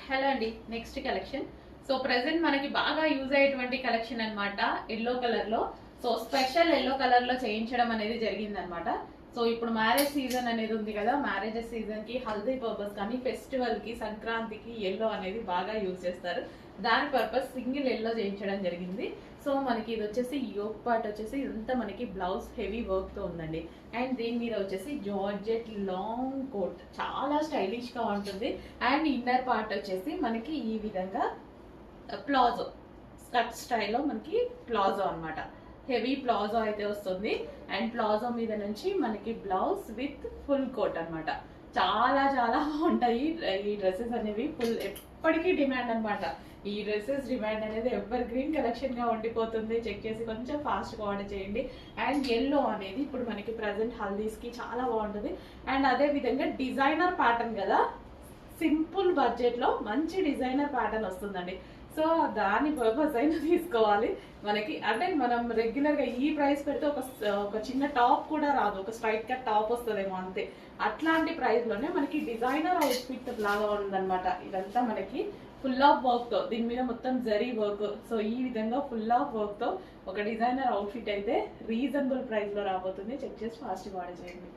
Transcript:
Hello అండి, next collection. So present మనకి బాగా యూజ్ అయ్యేటువంటి కలెక్షన్ అన్నమాట ఎల్లో కలర్ లో. సో స్పెషల్ ఎల్లో కలర్ లో చేయించడం అనేది జరిగింది అనమాట. సో ఇప్పుడు మ్యారేజ్ సీజన్ అనేది ఉంది కదా, మ్యారేజెస్ సీజన్ కి హల్దీ పర్పస్ కానీ ఫెస్టివల్ కి సంక్రాంతికి ఎల్లో అనేది బాగా యూజ్ చేస్తారు. దాని పర్పస్ సింగిల్ ఎల్లో చేయించడం జరిగింది. సో మనకి ఇది వచ్చేసి యోక్ పార్ట్ వచ్చేసి ఇదంతా మనకి బ్లౌజ్ హెవీ వర్క్ తో ఉందండి. అండ్ దీని మీద వచ్చేసి జార్జెట్ లాంగ్ కోట్ చాలా స్టైలిష్ గా ఉంటుంది. అండ్ ఇన్నర్ పార్ట్ వచ్చేసి మనకి ఈ విధంగా ప్లాజో స్కర్ట్ స్టైల్లో మనకి ప్లాజో అన్నమాట. హెవీ ప్లాజో అయితే వస్తుంది. అండ్ ప్లాజో మీద నుంచి మనకి బ్లౌజ్ విత్ ఫుల్ కోట్ అన్నమాట. చాలా చాలా బాగుంటాయి ఈ డ్రెస్సెస్ అనేవి. ఫుల్ ఎప్పటికీ డిమాండ్ అన్నమాట. ఈ డ్రెస్సెస్ డిమాండ్ అనేది ఎవర్ గ్రీన్ కలెక్షన్ గా ఉండిపోతుంది. చెక్ చేసి కొంచెం ఫాస్ట్ గా ఆర్డర్ చేయండి. అండ్ ఎల్లో అనేది ఇప్పుడు మనకి ప్రజెంట్ హల్దీస్ కి చాలా బాగుంటుంది. అండ్ అదే విధంగా డిజైనర్ ప్యాటర్న్ కదా, సింపుల్ బడ్జెట్ లో మంచి డిజైనర్ ప్యాటర్న్ వస్తుందండి. సో దాని పర్పస్ అయినా తీసుకోవాలి మనకి. అంటే మనం రెగ్యులర్ గా ఈ ప్రైస్ పెడితే ఒక చిన్న టాప్ కూడా రాదు, ఒక స్ట్రైట్ కట్ టాప్ వస్తుందేమో అంతే. అట్లాంటి ప్రైస్ లోనే మనకి డిజైనర్ అవుట్ ఫిట్ లాగా ఉందన్నమాట. ఇదంతా మనకి ఫుల్ ఆఫ్ వర్క్ తో, దీని మీద మొత్తం జరీ వర్క్. సో ఈ విధంగా ఫుల్ ఆఫ్ వర్క్ తో ఒక డిజైనర్ అవుట్ ఫిట్ అయితే రీజనబుల్ ప్రైస్ లో రాబోతుంది. చెక్ చేసి ఫాస్ట్ గా ఆర్డర్ చేయండి.